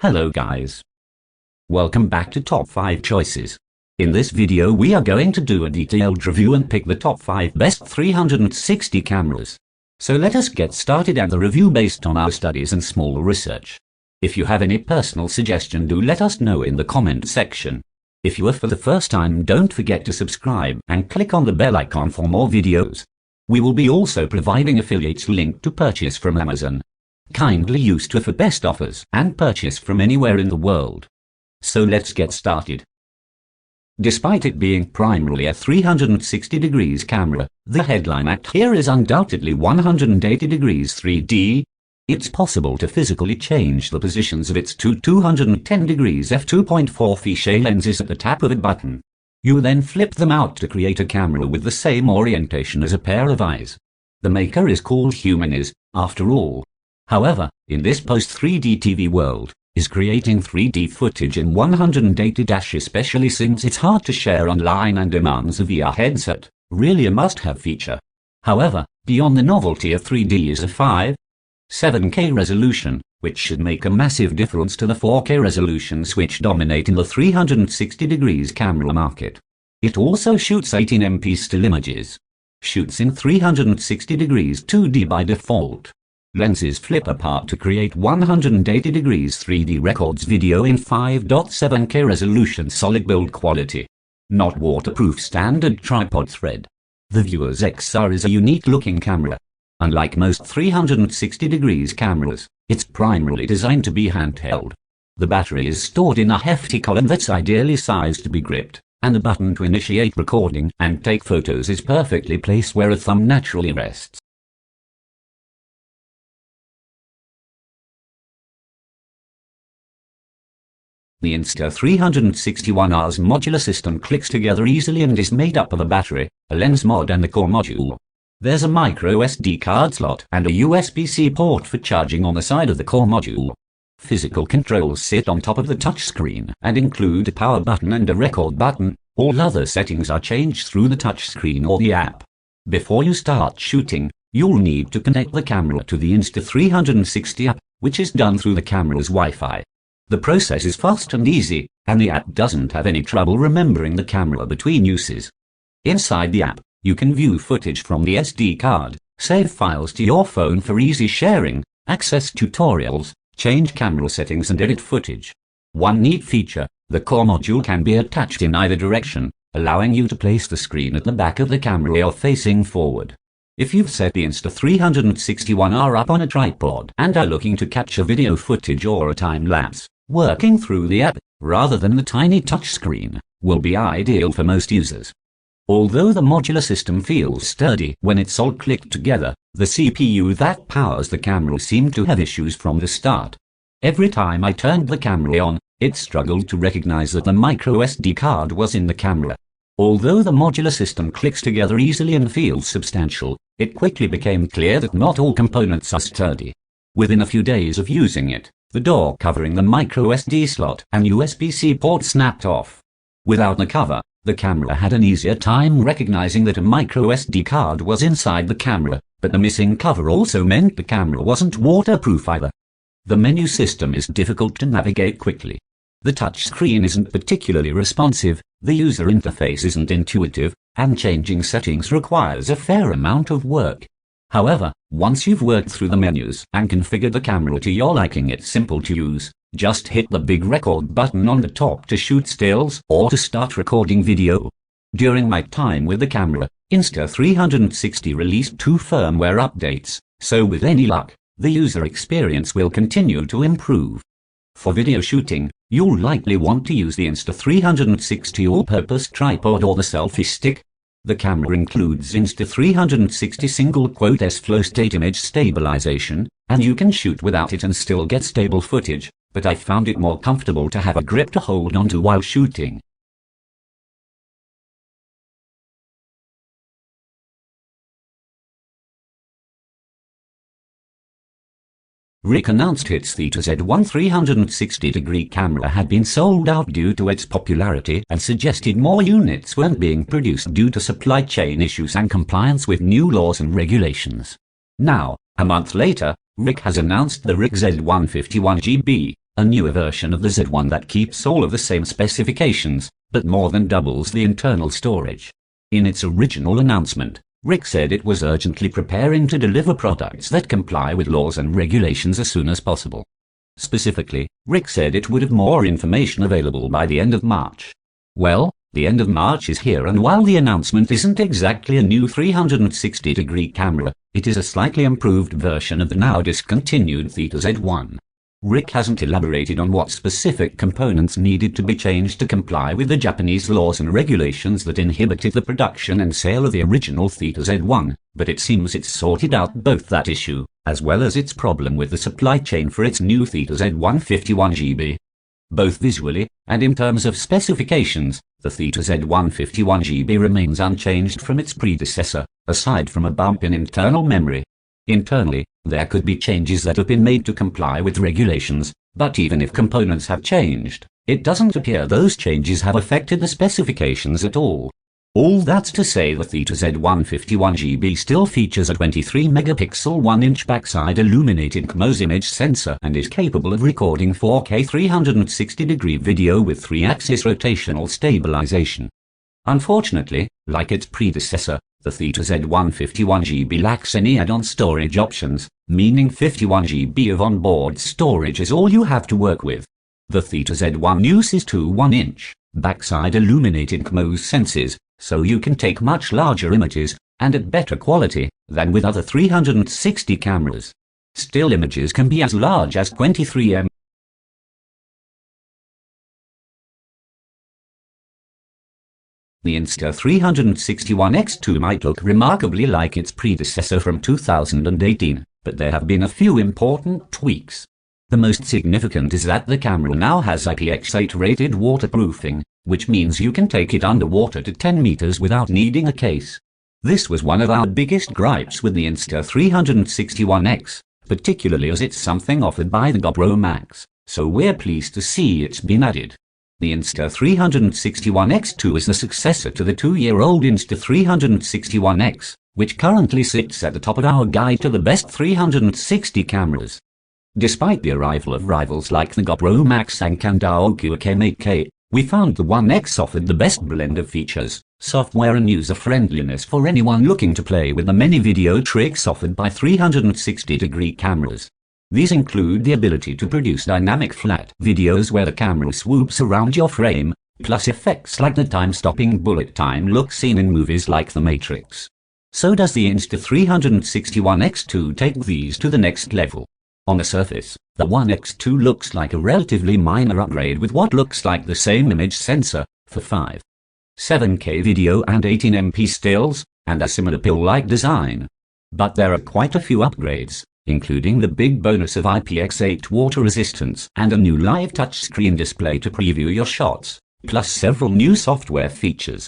Hello guys. Welcome back to Top 5 Choices. In this video we are going to do a detailed review and pick the top 5 best 360 cameras. So let us get started at the review based on our studies and small research. If you have any personal suggestion, do let us know in the comment section. If you are for the first time, don't forget to subscribe and click on the bell icon for more videos. We will be also providing affiliates link to purchase from Amazon. Kindly use Twitter for best offers and purchase from anywhere in the world. So let's get started. Despite it being primarily a 360 degrees camera, the headline act here is undoubtedly 180 degrees 3D. It's possible to physically change the positions of its two 210 degrees f2.4 fisheye lenses at the tap of a button. You then flip them out to create a camera with the same orientation as a pair of eyes. The maker is called Humanis, after all. However, in this post-3D TV world, is creating 3D footage in 180 especially since it's hard to share online and demands a VR headset, really a must-have feature. However, beyond the novelty of 3D is a 5.7K resolution, which should make a massive difference to the 4K resolutions which dominate in the 360 degrees camera market. It also shoots 18MP still images. Shoots in 360 degrees 2D by default. Lenses flip apart to create 180 degrees 3D records video in 5.7K resolution solid build quality. Not waterproof standard tripod thread. The Vuors XR is a unique looking camera. Unlike most 360 degrees cameras, it's primarily designed to be handheld. The battery is stored in a hefty column that's ideally sized to be gripped, and the button to initiate recording and take photos is perfectly placed where a thumb naturally rests. The Insta360ONE's modular system clicks together easily and is made up of a battery, a lens mod and the core module. There's a micro SD card slot and a USB-C port for charging on the side of the core module. Physical controls sit on top of the touchscreen and include a power button and a record button. All other settings are changed through the touchscreen or the app. Before you start shooting, you'll need to connect the camera to the Insta360 app, which is done through the camera's Wi-Fi. The process is fast and easy, and the app doesn't have any trouble remembering the camera between uses. Inside the app, you can view footage from the SD card, save files to your phone for easy sharing, access tutorials, change camera settings and edit footage. One neat feature, the core module can be attached in either direction, allowing you to place the screen at the back of the camera or facing forward. If you've set the Insta360ONE up on a tripod and are looking to capture video footage or a time-lapse, working through the app, rather than the tiny touchscreen, will be ideal for most users. Although the modular system feels sturdy when it's all clicked together, the CPU that powers the camera seemed to have issues from the start. Every time I turned the camera on, it struggled to recognize that the micro SD card was in the camera. Although the modular system clicks together easily and feels substantial, it quickly became clear that not all components are sturdy. Within a few days of using it, the door covering the micro SD slot and USB-C port snapped off. Without the cover, the camera had an easier time recognizing that a micro SD card was inside the camera, but the missing cover also meant the camera wasn't waterproof either. The menu system is difficult to navigate quickly. The touchscreen isn't particularly responsive, the user interface isn't intuitive, and changing settings requires a fair amount of work. However, once you've worked through the menus and configured the camera to your liking, it's simple to use. Just hit the big record button on the top to shoot stills or to start recording video. During my time with the camera, Insta360 released 2 firmware updates, so with any luck, the user experience will continue to improve. For video shooting, you'll likely want to use the Insta360 all-purpose tripod or the selfie stick. The camera includes Insta360 single-quote flow state image stabilization, and you can shoot without it and still get stable footage, but I found it more comfortable to have a grip to hold onto while shooting. Rick announced its Theta Z1 360-degree camera had been sold out due to its popularity and suggested more units weren't being produced due to supply chain issues and compliance with new laws and regulations. Now, a month later, Rick has announced the Rick Z1 51GB, a newer version of the Z1 that keeps all of the same specifications, but more than doubles the internal storage. In its original announcement, RIC said it was urgently preparing to deliver products that comply with laws and regulations as soon as possible. Specifically, RIC said it would have more information available by the end of March. Well, the end of March is here, and while the announcement isn't exactly a new 360-degree camera, it is a slightly improved version of the now discontinued Theta Z1. RIC hasn't elaborated on what specific components needed to be changed to comply with the Japanese laws and regulations that inhibited the production and sale of the original Theta Z1, but it seems it's sorted out both that issue, as well as its problem with the supply chain for its new Theta Z1 51GB. Both visually and in terms of specifications, the Theta Z1 51GB remains unchanged from its predecessor, aside from a bump in internal memory. Internally, there could be changes that have been made to comply with regulations, but even if components have changed, it doesn't appear those changes have affected the specifications at all. All that's to say, the Theta Z1 51GB still features a 23-megapixel 1-inch backside illuminated CMOS image sensor and is capable of recording 4K 360-degree video with 3-axis rotational stabilization. Unfortunately, like its predecessor, the Theta Z1 51GB lacks any add-on storage options, meaning 51GB of onboard storage is all you have to work with. The Theta Z1 uses two 1-inch, backside illuminated CMOS sensors, so you can take much larger images, and at better quality, than with other 360 cameras. Still images can be as large as 23 mm. The Insta361X2 might look remarkably like its predecessor from 2018, but there have been a few important tweaks. The most significant is that the camera now has IPX8 rated waterproofing, which means you can take it underwater to 10 meters without needing a case. This was one of our biggest gripes with the Insta361X, particularly as it's something offered by the GoPro Max, so we're pleased to see it's been added. The Insta361X2 is the successor to the 2-year-old Insta361X, which currently sits at the top of our guide to the best 360 cameras. Despite the arrival of rivals like the GoPro Max and Kanda OQM8K, we found the One X offered the best blend of features, software and user-friendliness for anyone looking to play with the many video tricks offered by 360-degree cameras. These include the ability to produce dynamic flat videos where the camera swoops around your frame, plus effects like the time-stopping bullet time look seen in movies like The Matrix. So does the Insta361X2 take these to the next level. On the surface, the One X2 looks like a relatively minor upgrade with what looks like the same image sensor, for 7K video and 18MP stills, and a similar pill-like design. But there are quite a few upgrades, including the big bonus of IPX8 water resistance and a new live touchscreen display to preview your shots, plus several new software features.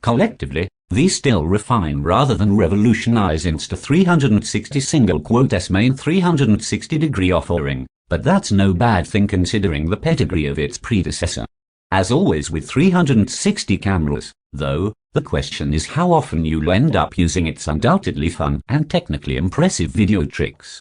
Collectively, these still refine rather than revolutionize Insta360 single-quotes main 360-degree offering, but that's no bad thing considering the pedigree of its predecessor. As always with 360 cameras, though, the question is how often you'll end up using its undoubtedly fun and technically impressive video tricks.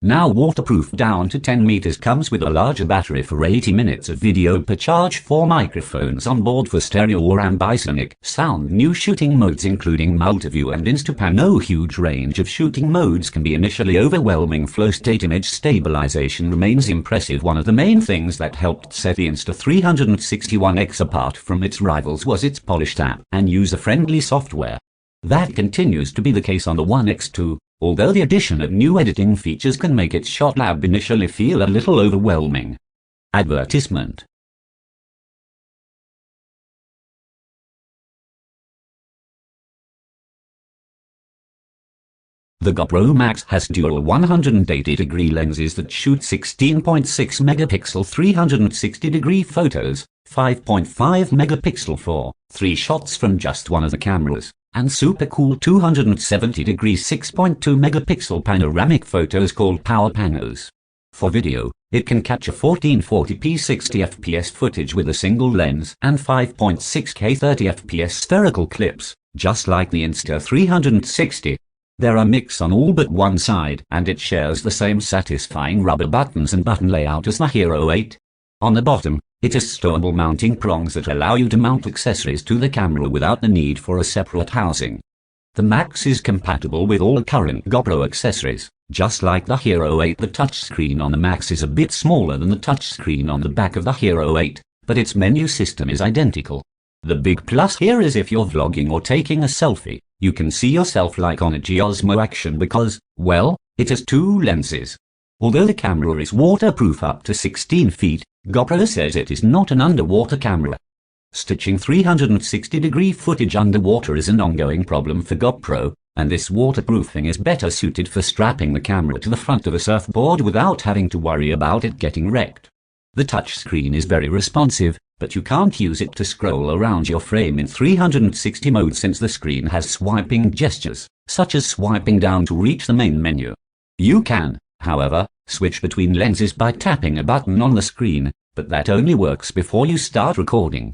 Now waterproof down to 10 meters comes with a larger battery for 80 minutes of video per charge, 4 microphones on board for stereo or ambisonic sound, new shooting modes including multiview and Instapan. No huge range of shooting modes can be initially overwhelming. Flow state image stabilization remains impressive. One of the main things that helped set the Insta361X apart from its rivals was its polished app and user-friendly software. That continues to be the case on the One X2. Although the addition of new editing features can make its shot lab initially feel a little overwhelming. Advertisement. The GoPro Max has dual 180-degree lenses that shoot 16.6 megapixel 360-degree photos, 5.5 megapixel for 3 shots from just one of the cameras, and super cool 270-degree 6.2 megapixel panoramic photos called Power Panos. For video, it can capture 1440p 60 fps footage with a single lens and 5.6K 30 fps spherical clips, just like the Insta360. There are mix on all but one side, and it shares the same satisfying rubber buttons and button layout as the Hero 8. On the bottom, it has stowable mounting prongs that allow you to mount accessories to the camera without the need for a separate housing. The Max is compatible with all current GoPro accessories. Just like the Hero 8, the touchscreen on the Max is a bit smaller than the touchscreen on the back of the Hero 8, but its menu system is identical. The big plus here is if you're vlogging or taking a selfie, you can see yourself like on a Osmo Action because, well, it has two lenses. Although the camera is waterproof up to 16 feet, GoPro says it is not an underwater camera. Stitching 360-degree footage underwater is an ongoing problem for GoPro, and this waterproofing is better suited for strapping the camera to the front of a surfboard without having to worry about it getting wrecked. The touchscreen is very responsive, but you can't use it to scroll around your frame in 360 mode since the screen has swiping gestures, such as swiping down to reach the main menu. You can, however, switch between lenses by tapping a button on the screen, but that only works before you start recording.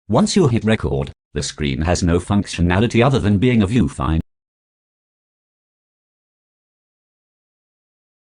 Once you hit record, the screen has no functionality other than being a viewfinder.